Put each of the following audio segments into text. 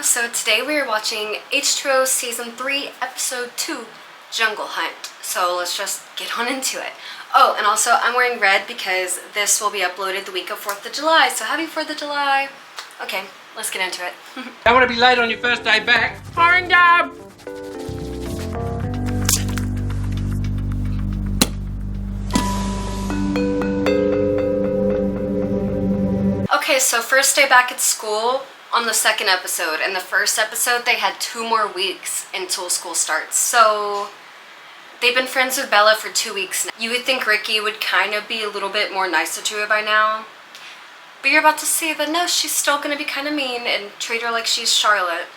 So today we are watching H2O Season 3, Episode 2, Jungle Hunt. So let's just get on into it. Oh, and also I'm wearing red because this will be uploaded the week of 4th of July. So happy 4th of July. Okay, let's get into it. Don't want to be late on your first day back. Firing job! Okay, so first day back at school on the second episode. In the first episode, they had 2 more weeks until school starts. So they've been friends with Bella for 2 weeks now. You would think Ricky would kind of be a little bit more nicer to her by now. But you're about to see that no, she's still going to be kind of mean and treat her like she's Charlotte.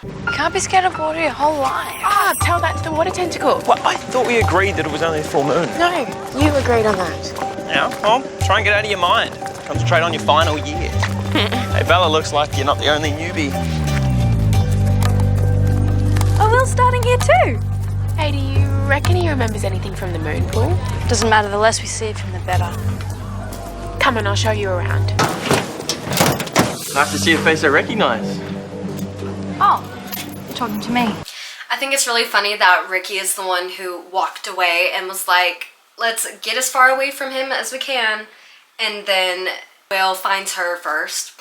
You can't be scared of water your whole life. Tell that to the water tentacle. Well, I thought we agreed that it was only a full moon. No, you agreed on that. Yeah, well, try and get out of your mind. Concentrate on your final year. Hey, Bella, looks like you're not the only newbie. Oh, Will's starting here too. Hey, do you reckon he remembers anything from the moon pool? Doesn't matter, the less we see of him, the better. Come on, I'll show you around. Nice to see a face I recognise. Oh, you're talking to me. I think it's really funny that Ricky is the one who walked away and was like, let's get as far away from him as we can. And then Will finds her first.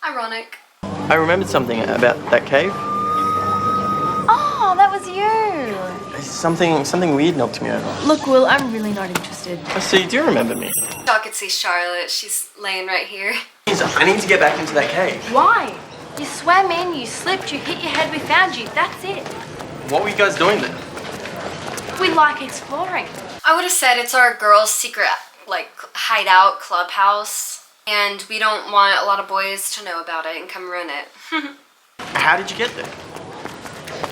Ironic. I remembered something about that cave. Oh, that was you. Something weird knocked me over. Look, Will, I'm really not interested. I see, you do remember me. I could see Charlotte. She's laying right here. I need to get back into that cave. Why? You swam in, you slipped, you hit your head, we found you. That's it. What were you guys doing there? We like exploring. I would have said it's our girls' secret, like, hideout clubhouse. And we don't want a lot of boys to know about it and come ruin it. How did you get there?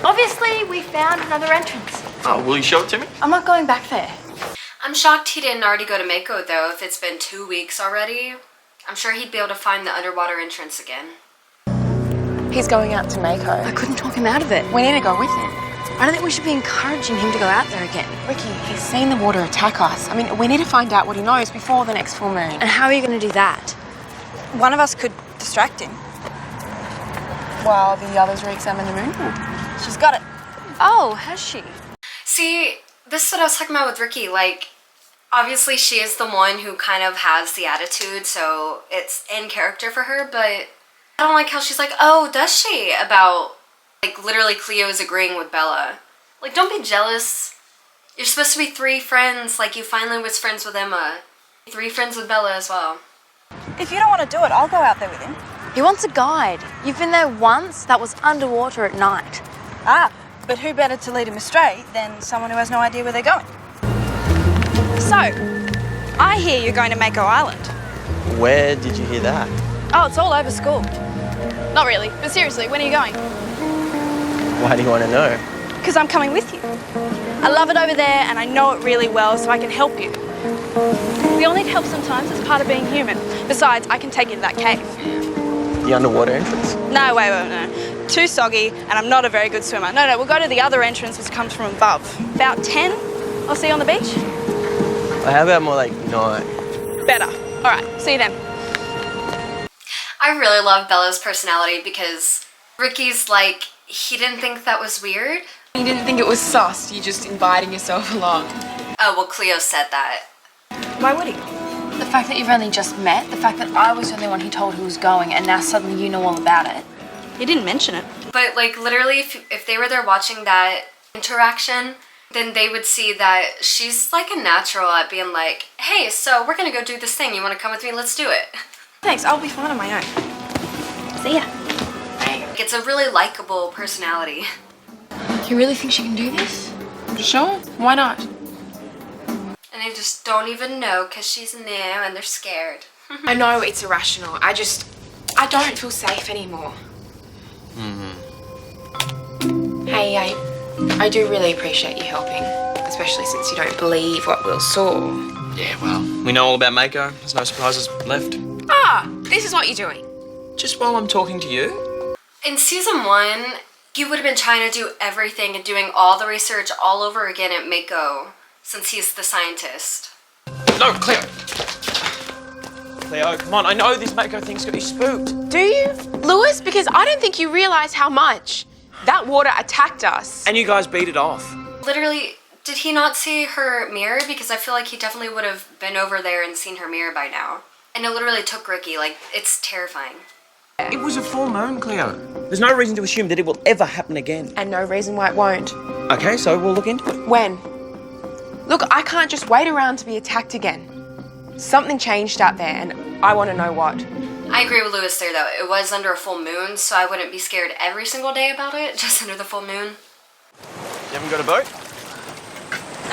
Obviously, we found another entrance. Oh, will you show it to me? I'm not going back there. I'm shocked he didn't already go to Mako, though, if it's been 2 weeks already. I'm sure he'd be able to find the underwater entrance again. He's going out to Mako. I couldn't talk him out of it. We need to go with him. I don't think we should be encouraging him to go out there again. Ricky, he's seen the water attack us. I mean, we need to find out what he knows before the next full moon. And how are you going to do that? One of us could distract him. While the others re-examine the moon pool. She's got it. Oh, has she? See, this is what I was talking about with Ricky. Like, obviously she is the one who kind of has the attitude, so it's in character for her, but I don't like how she's like, oh, does she? About, like, literally Cleo is agreeing with Bella. Like, don't be jealous. You're supposed to be 3 friends, like you finally was friends with Emma. 3 friends with Bella as well. If you don't want to do it, I'll go out there with him. He wants a guide. You've been there once. That was underwater at night. But who better to lead him astray than someone who has no idea where they're going? So, I hear you're going to Mako Island. Where did you hear that? Oh, it's all over school. Not really, but seriously, when are you going? Why do you want to know? Because I'm coming with you. I love it over there and I know it really well, so I can help you. We all need help sometimes, it's part of being human. Besides, I can take you to that cave. The underwater entrance? No, wait, no. Too soggy, and I'm not a very good swimmer. No, we'll go to the other entrance, which comes from above. About 10, I'll see you on the beach. Well, how about more like 9? Better. All right, see you then. I really love Bella's personality because Ricky's like, he didn't think that was weird. You didn't think it was sus, you just inviting yourself along. Oh, well, Cleo said that. Why would he? The fact that you've only just met, the fact that I was the only one he told who was going, and now suddenly you know all about it. He didn't mention it. But, like, literally, if they were there watching that interaction, then they would see that she's, like, a natural at being like, hey, so we're gonna go do this thing. You wanna come with me? Let's do it. Thanks, I'll be fine on my own. See ya. It's a really likable personality. You really think she can do this? Sure, why not? And they just don't even know because she's new and they're scared. I know it's irrational, I don't feel safe anymore. Hey, I do really appreciate you helping, especially since you don't believe what Will saw. Yeah, well, we know all about Mako. There's no surprises left. This is what you're doing. Just while I'm talking to you? In season 1, he would have been trying to do everything and doing all the research all over again at Mako, since he's the scientist. No, Cleo! Cleo. Come on, I know this Mako thing's got you spooked. Do you, Lewis? Because I don't think you realise how much that water attacked us. And you guys beat it off. Literally, did he not see her mirror? Because I feel like he definitely would have been over there and seen her mirror by now. And it literally took Ricky. Like, it's terrifying. It was a full moon, Cleo. There's no reason to assume that it will ever happen again. And no reason why it won't. Okay, so we'll look into it. When? Look, I can't just wait around to be attacked again. Something changed out there and I want to know what. I agree with Lewis there, though. It was under a full moon, so I wouldn't be scared every single day about it, just under the full moon. You haven't got a boat?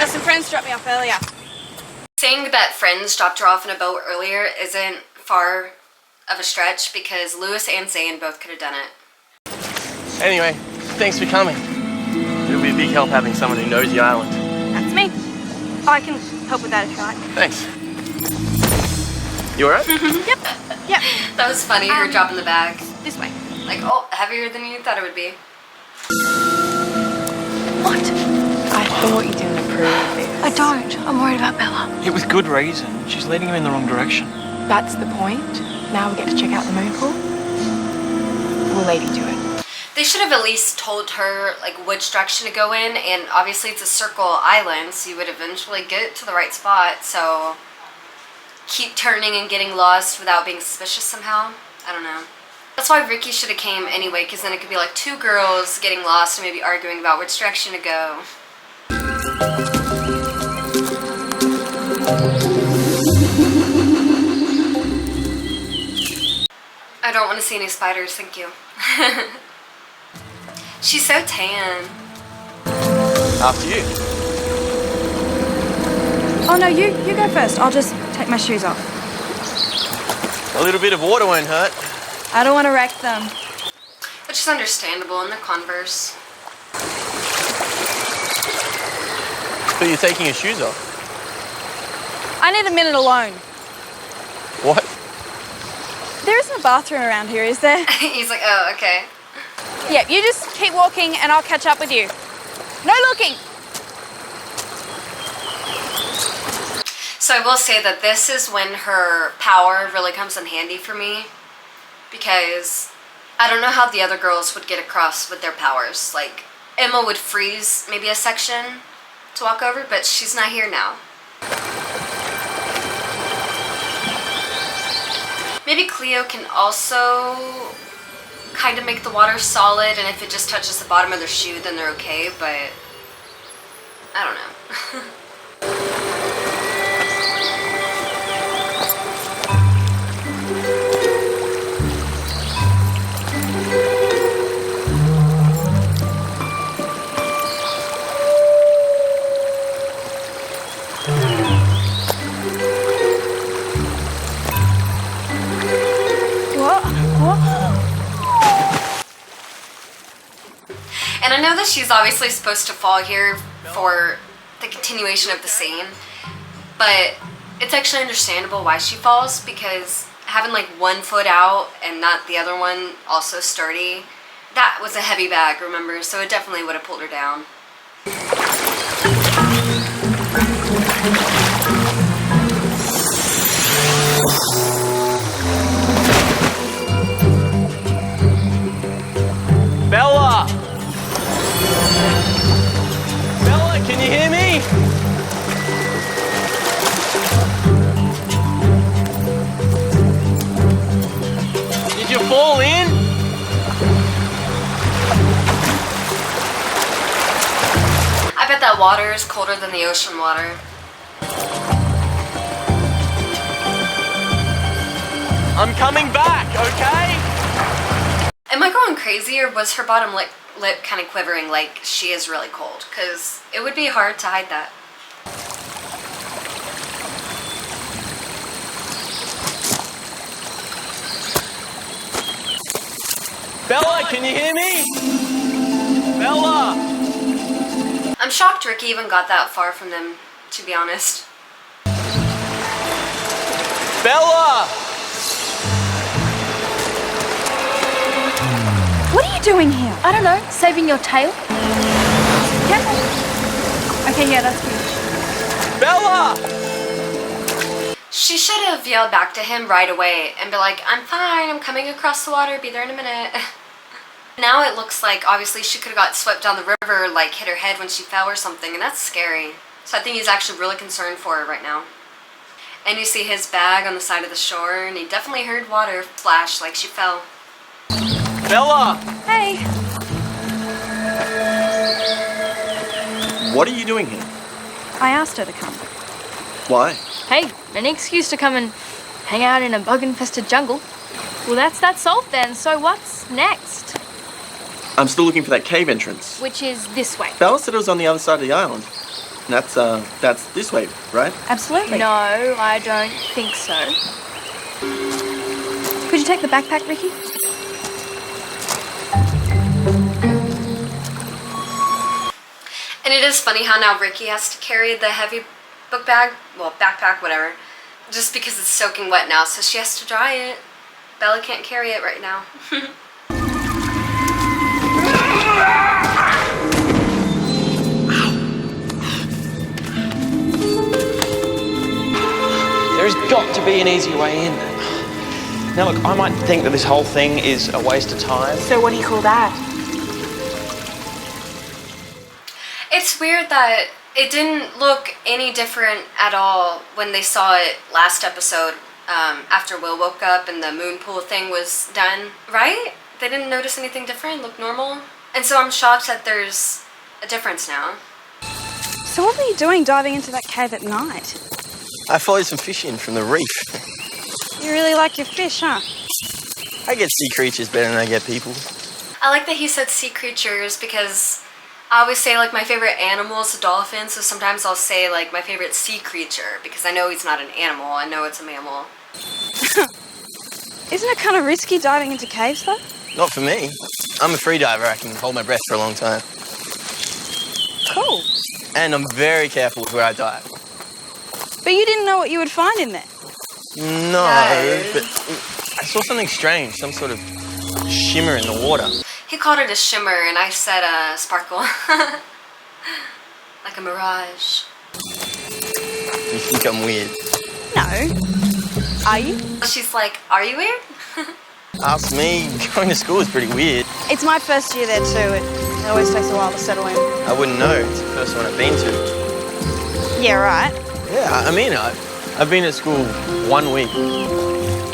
Some friends dropped me off earlier. Saying that friends dropped her off in a boat earlier isn't far of a stretch because Lewis and Zane both could have done it. Anyway, thanks for coming. It'll be a big help having someone who knows the island. That's me. I can help with that if you like. Thanks. You alright? Yep. That was funny, her dropping the bag. This way. Like, oh, heavier than you thought it would be. What? I thought you didn't approve of this. I don't. I'm worried about Bella. Yeah, with good reason. She's leading him in the wrong direction. That's the point. Now we get to check out the moon pool. We'll lead you to it. They should have at least told her, like, which direction to go in, and obviously it's a circle island, so you would eventually get to the right spot, so keep turning and getting lost without being suspicious somehow. I don't know. That's why Ricky should have came anyway, because then it could be like two girls getting lost and maybe arguing about which direction to go. I don't want to see any spiders, thank you. She's so tan. After you. Oh no, you go first. I'll just take my shoes off. A little bit of water won't hurt. I don't want to wreck them. Which is understandable in the Converse. But you're taking your shoes off. I need a minute alone. What? There isn't a bathroom around here, is there? He's like, oh, okay. Yeah, you just keep walking and I'll catch up with you. No looking! So I will say that this is when her power really comes in handy for me, because I don't know how the other girls would get across with their powers. Like, Emma would freeze maybe a section to walk over, but she's not here now. Maybe Cleo can also kind of make the water solid, and if it just touches the bottom of their shoe, then they're okay, but I don't know. And I know that she's obviously supposed to fall here for the continuation of the scene, but it's actually understandable why she falls, because having like one foot out and not the other one also sturdy, that was a heavy bag, remember? So it definitely would have pulled her down. Bella! Bella, can you hear me? Did you fall in? I bet that water is colder than the ocean water. I'm coming back, okay? Am I going crazy, or was her bottom lip kind of quivering like she is really cold? Because it would be hard to hide that. Bella, can you hear me? Bella! I'm shocked Ricky even got that far from them, to be honest. Bella! What are you doing here? I don't know, saving your tail? Careful. Okay, yeah, that's good. Bella! She should have yelled back to him right away and be like, I'm fine, I'm coming across the water, be there in a minute. Now it looks like obviously she could have got swept down the river, like hit her head when she fell or something, and that's scary. So I think he's actually really concerned for her right now. And you see his bag on the side of the shore, and he definitely heard water splash like she fell. Bella! Hey, What are you doing here? I asked her to come. Why? Hey, any excuse to come and hang out in a bug-infested jungle. Well, that's that solved then, so what's next? I'm still looking for that cave entrance. Which is this way. Bella said it was on the other side of the island. And that's this way, right? Absolutely. No, I don't think so. Could you take the backpack, Ricky? And it is funny how now Ricky has to carry the heavy book bag, well, backpack, whatever, just because it's soaking wet now, so she has to dry it. Bella can't carry it right now. There's got to be an easier way in. Now look, I might think that this whole thing is a waste of time. So what do you call that? It's weird that it didn't look any different at all when they saw it last episode, after Will woke up and the moon pool thing was done, right? They didn't notice anything different, looked normal. And so I'm shocked that there's a difference now. So what were you doing diving into that cave at night? I followed some fish in from the reef. You really like your fish, huh? I get sea creatures better than I get people. I like that he said sea creatures because I always say like my favorite animal is a dolphin, so sometimes I'll say like my favorite sea creature because I know he's not an animal, I know it's a mammal. Isn't it kind of risky diving into caves, though? Not for me. I'm a free diver. I can hold my breath for a long time. Cool. And I'm very careful with where I dive. But you didn't know what you would find in there. No, but I saw something strange, some sort of shimmer in the water. He called it a shimmer and I said a sparkle. Like a mirage. You think I'm weird? No. Are you? She's like, are you weird? Ask me, going to school is pretty weird. It's my first year there too. It always takes a while to settle in. I wouldn't know. It's the first one I've been to. Yeah, right. Yeah, I mean, I've been at school 1 week.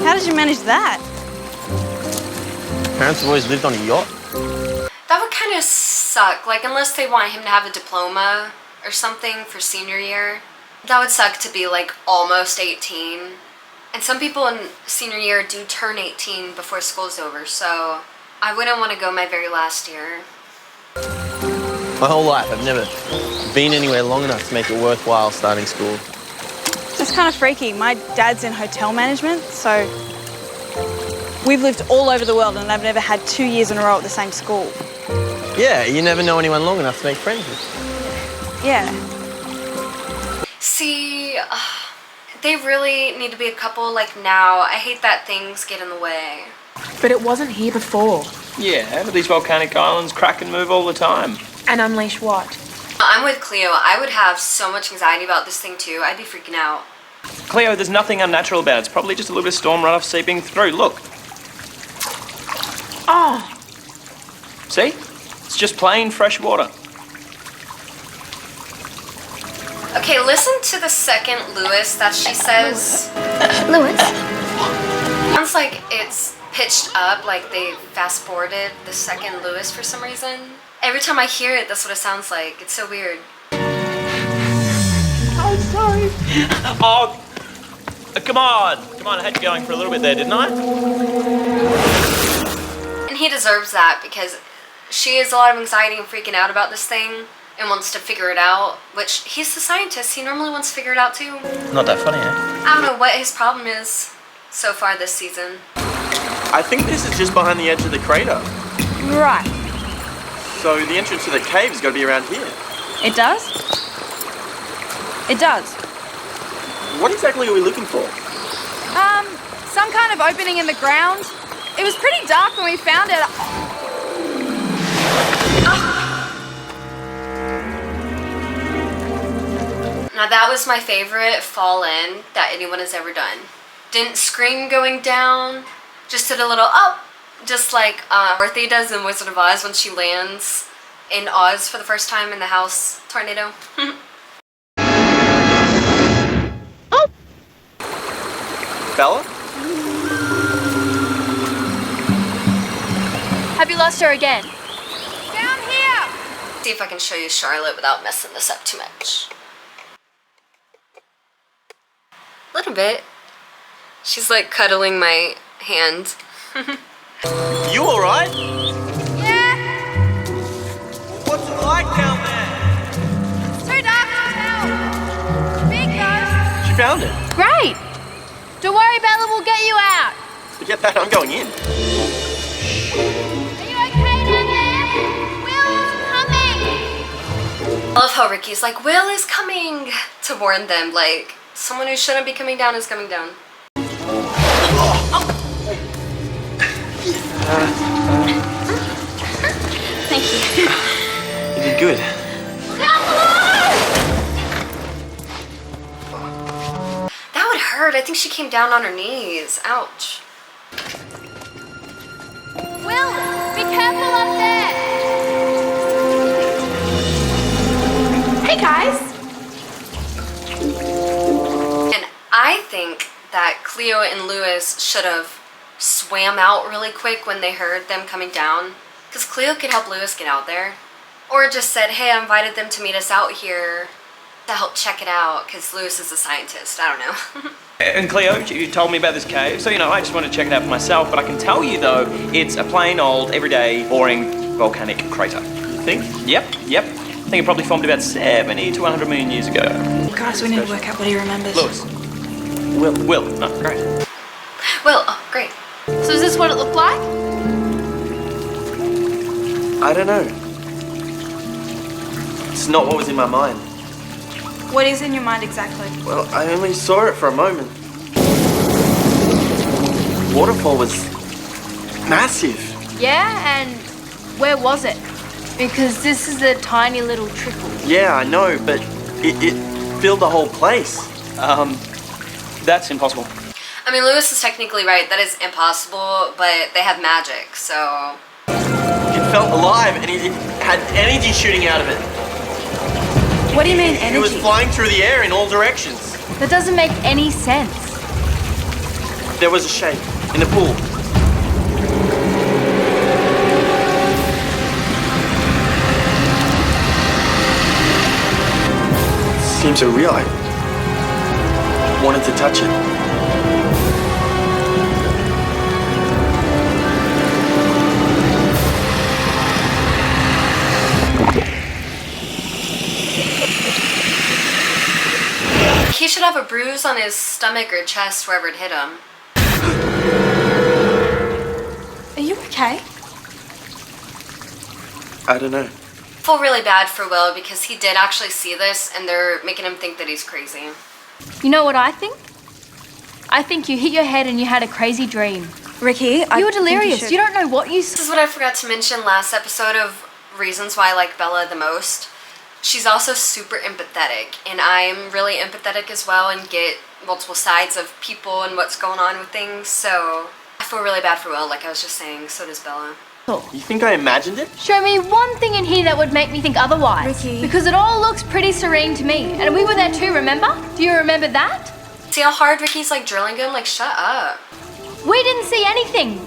How did you manage that? Parents have always lived on a yacht. That would kind of suck. Like, unless they want him to have a diploma or something for senior year. That would suck to be like almost 18. And some people in senior year do turn 18 before school's over, so I wouldn't want to go my very last year. My whole life, I've never been anywhere long enough to make it worthwhile starting school. That's kind of freaky. My dad's in hotel management, so we've lived all over the world and I've never had 2 years in a row at the same school. Yeah, you never know anyone long enough to make friends with. Yeah. See, they really need to be a couple like now. I hate that things get in the way. But it wasn't here before. Yeah, but these volcanic islands crack and move all the time. And unleash what? I'm with Cleo. I would have so much anxiety about this thing too. I'd be freaking out. Cleo, there's nothing unnatural about it. It's probably just a little bit of storm runoff seeping through. Look. Oh, See? It's just plain fresh water. Okay, listen to the second Lewis that she says. Lewis? Sounds like it's pitched up, like they fast forwarded the second Lewis for some reason. Every time I hear it, that's what it sounds like. It's so weird. I'm sorry. Oh, come on. Come on, I had you going for a little bit there, didn't I? And he deserves that because she has a lot of anxiety and freaking out about this thing and wants to figure it out, which he's the scientist. He normally wants to figure it out too. Not that funny, eh? I don't know what his problem is so far this season. I think this is just behind the edge of the crater. Right. So the entrance to the cave's got to be around here. It does? It does. What exactly are we looking for? Some kind of opening in the ground. It was pretty dark when we found it. Now that was my favorite fall in that anyone has ever done. Didn't scream going down, just did a little oh, just like Dorothy does in Wizard of Oz when she lands in Oz for the first time in the house tornado. Oh! Bella? Have you lost her again? Down here! See if I can show you Charlotte without messing this up too much. A little bit. She's like cuddling my hand. You alright? Yeah! What's it like down there? Too dark to tell. Big though. She found it. Great! Don't worry, Bella, we'll get you out. Forget that, I'm going in. Are you okay down there? Will's coming! I love how Ricky's like, Will is coming to warn them, like, someone who shouldn't be coming down is coming down. Thank you. You did good. That would hurt. I think she came down on her knees. Ouch. Will, be careful up there! Hey guys! And I think that Cleo and Lewis should have swam out really quick when they heard them coming down. Because Cleo could help Lewis get out there. Or just said, hey, I invited them to meet us out here to help check it out. Because Lewis is a scientist. I don't know. And Cleo, you told me about this cave, so I just wanted to check it out for myself, but I can tell you though, it's a plain old, everyday, boring volcanic crater. You think? Yep. I think it probably formed about 70 to 100 million years ago. Guys, we need to work out what he remembers. Lewis. Will. No, great. Will, oh, great. So is this what it looked like? I don't know. It's not what was in my mind. What is in your mind exactly? Well, I only saw it for a moment. The waterfall was massive. Yeah, and where was it? Because this is a tiny little trickle. Yeah, I know, but it filled the whole place. That's impossible. I mean, Lewis is technically right. That is impossible, but they have magic, so... It felt alive, and it had energy shooting out of it. What do you mean, energy? It was flying through the air in all directions. That doesn't make any sense. There was a shake in the pool. Seemed so real. I wanted to touch it. He should have a bruise on his stomach or chest wherever it hit him. Are you okay? I don't know. I feel really bad for Will because he did actually see this and they're making him think that he's crazy. You know what I think? I think you hit your head and you had a crazy dream. Ricky, You were delirious. You don't know what you This is what I forgot to mention last episode of reasons why I like Bella the most. She's also super empathetic, and I'm really empathetic as well and get multiple sides of people and what's going on with things, so I feel really bad for Will, like I was just saying, so does Bella. You think I imagined it? Show me one thing in here that would make me think otherwise. Ricky. Because it all looks pretty serene to me. And we were there too, remember? Do you remember that? See how hard Ricky's like drilling him? Like, shut up. We didn't see anything.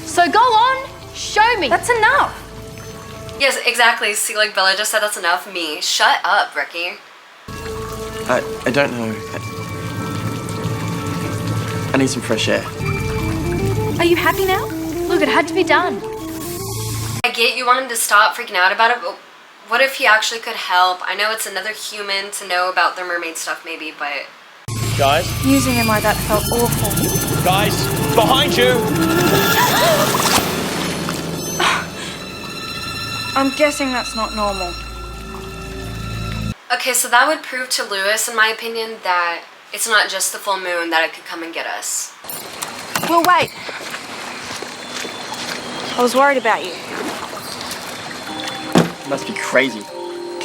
So go on, show me. That's enough. Yes, exactly. See, like Bella just said, that's enough. Me. Shut up, Ricky. I don't know. I need some fresh air. Are you happy now? Look, it had to be done. I get you want him to stop freaking out about it, but what if he actually could help? I know it's another human to know about the mermaid stuff maybe, but... Guys? Using him like that felt awful. Guys, behind you! I'm guessing that's not normal. Okay, so that would prove to Lewis, in my opinion, that it's not just the full moon that it could come and get us. Well, wait. I was worried about you. You must be crazy.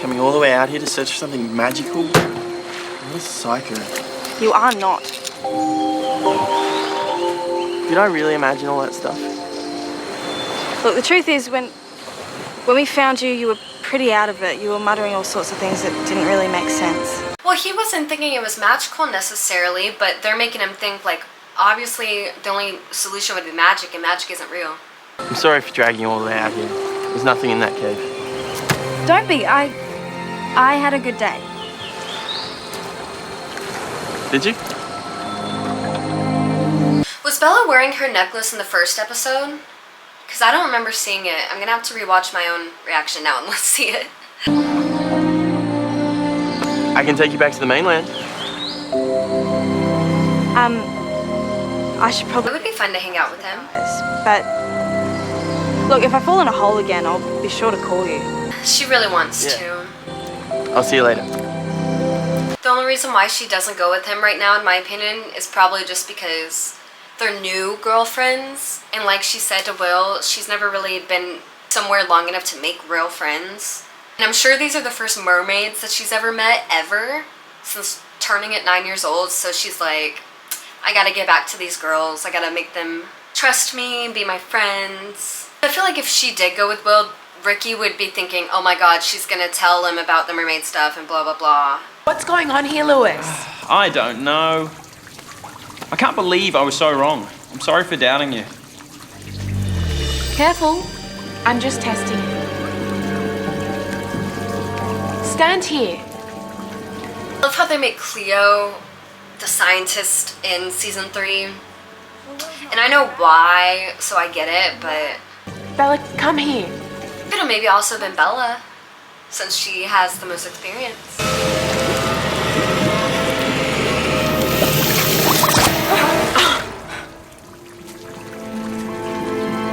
Coming all the way out here to search for something magical. What a psycho. You are not. Did I really imagine all that stuff? Look, the truth is, when we found you, you were pretty out of it. You were muttering all sorts of things that didn't really make sense. Well, he wasn't thinking it was magical necessarily, but they're making him think, like, obviously the only solution would be magic, and magic isn't real. I'm sorry for dragging you all the way out here. There's nothing in that cave. Don't be. I had a good day. Did you? Was Bella wearing her necklace in the first episode? Because I don't remember seeing it. I'm going to have to rewatch my own reaction now and let's see it. I can take you back to the mainland. I should It probably... would be fun to hang out with him. But... Look, if I fall in a hole again, I'll be sure to call you. She really wants to. I'll see you later. The only reason why she doesn't go with him right now, in my opinion, is probably just because they're new girlfriends. And like she said to Will, she's never really been somewhere long enough to make real friends. And I'm sure these are the first mermaids that she's ever met, ever, since turning at 9 years old. So she's like, I gotta get back to these girls. I gotta make them trust me and be my friends. I feel like if she did go with Will, Ricky would be thinking, oh my god, she's gonna tell him about the mermaid stuff and blah blah blah. What's going on here, Lewis? I don't know. I can't believe I was so wrong. I'm sorry for doubting you. Careful. I'm just testing you. Stand here. I love how they make Cleo the scientist in season 3. And I know why, so I get it, but Bella, come here. it could have maybe also been Bella, since she has the most experience.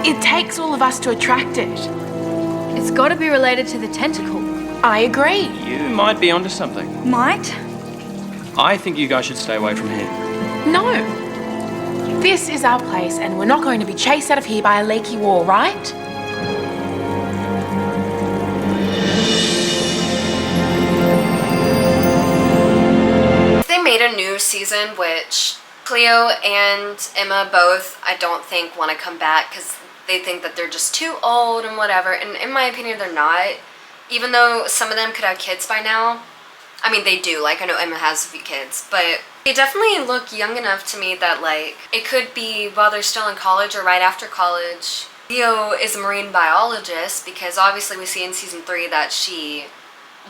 It takes all of us to attract it. It's got to be related to the tentacle. I agree. You might be onto something. Might? I think you guys should stay away from here. No. This is our place, and we're not going to be chased out of here by a leaky wall, right? They made a new season, which Cleo and Emma both, I don't think, want to come back because they think that they're just too old and whatever. And in my opinion, they're not. Even though some of them could have kids by now. I mean, they do. Like, I know Emma has a few kids. But they definitely look young enough to me that, like, it could be while they're still in college or right after college. Leo is a marine biologist because obviously we see in season 3 that she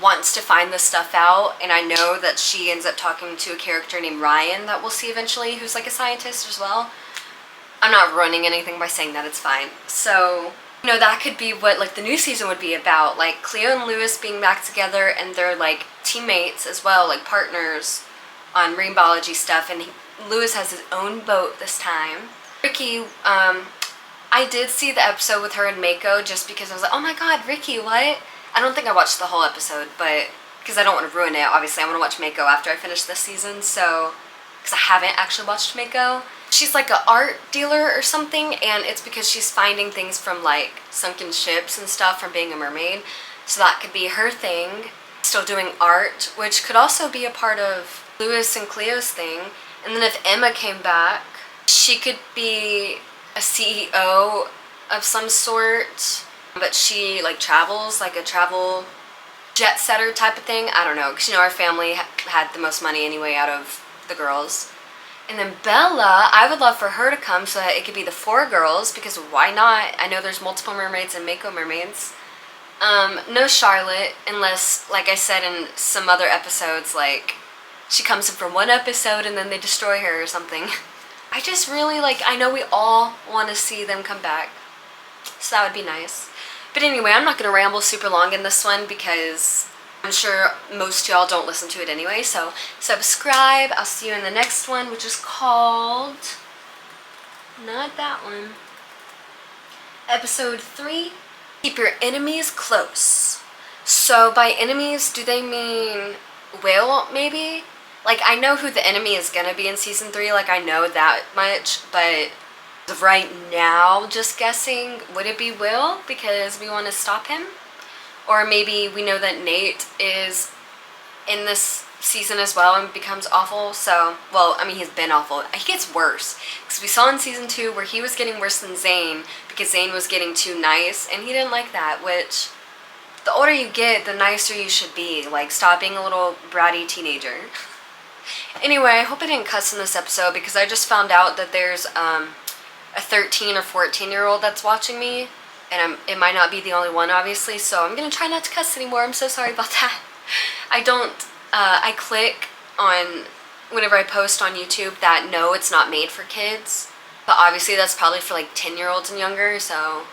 wants to find this stuff out. And I know that she ends up talking to a character named Ryan that we'll see eventually who's, like, a scientist as well. I'm not ruining anything by saying that, it's fine. So, you know, that could be what, like, the new season would be about. Like, Cleo and Lewis being back together and they're, like, teammates as well, like, partners on marine biology stuff. And Lewis has his own boat this time. Ricky, I did see the episode with her and Mako just because I was like, oh my god, Ricky, what? I don't think I watched the whole episode, but, because I don't want to ruin it, obviously. I want to watch Mako after I finish this season, so, because I haven't actually watched Mako. She's like an art dealer or something, and it's because she's finding things from, like, sunken ships and stuff from being a mermaid. So that could be her thing. Still doing art, which could also be a part of Lewis and Cleo's thing. And then if Emma came back, she could be a CEO of some sort, but she, like, travels, like a travel jet setter type of thing. I don't know, because, you know, our family had the most money anyway out of the girls. And then Bella, I would love for her to come so that it could be the 4 girls, because why not? I know there's multiple mermaids and Mako mermaids. No Charlotte, unless, like I said in some other episodes, like, she comes in for one episode and then they destroy her or something. I just really, like, I know we all want to see them come back, so that would be nice. But anyway, I'm not going to ramble super long in this one because I'm sure most y'all don't listen to it anyway, so subscribe. I'll see you in the next one, which is called, not that one, episode 3, Keep Your Enemies Close. So by enemies, do they mean Will, maybe? Like, I know who the enemy is gonna be in season 3, like, I know that much, but right now, just guessing, would it be Will because we want to stop him? Or maybe we know that Nate is in this season as well and becomes awful. So, well, I mean, he's been awful. He gets worse. Because we saw in season 2 where he was getting worse than Zane because Zane was getting too nice and he didn't like that, which the older you get, the nicer you should be. Like, stop being a little bratty teenager. Anyway, I hope I didn't cuss in this episode because I just found out that there's a 13 or 14-year-old that's watching me. And it might not be the only one, obviously, so I'm going to try not to cuss anymore. I'm so sorry about that. I click on, whenever I post on YouTube, that no, it's not made for kids. But obviously that's probably for like 10-year-olds and younger, so...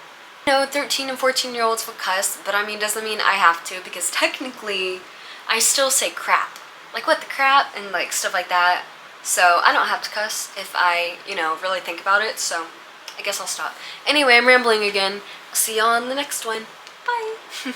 No, 13 and 14-year-olds will cuss, but I mean, doesn't mean I have to, because technically, I still say crap. Like, what the crap? And like, stuff like that. So, I don't have to cuss if I, you know, really think about it, so... I guess I'll stop. Anyway, I'm rambling again. I'll see y'all on the next one. Bye!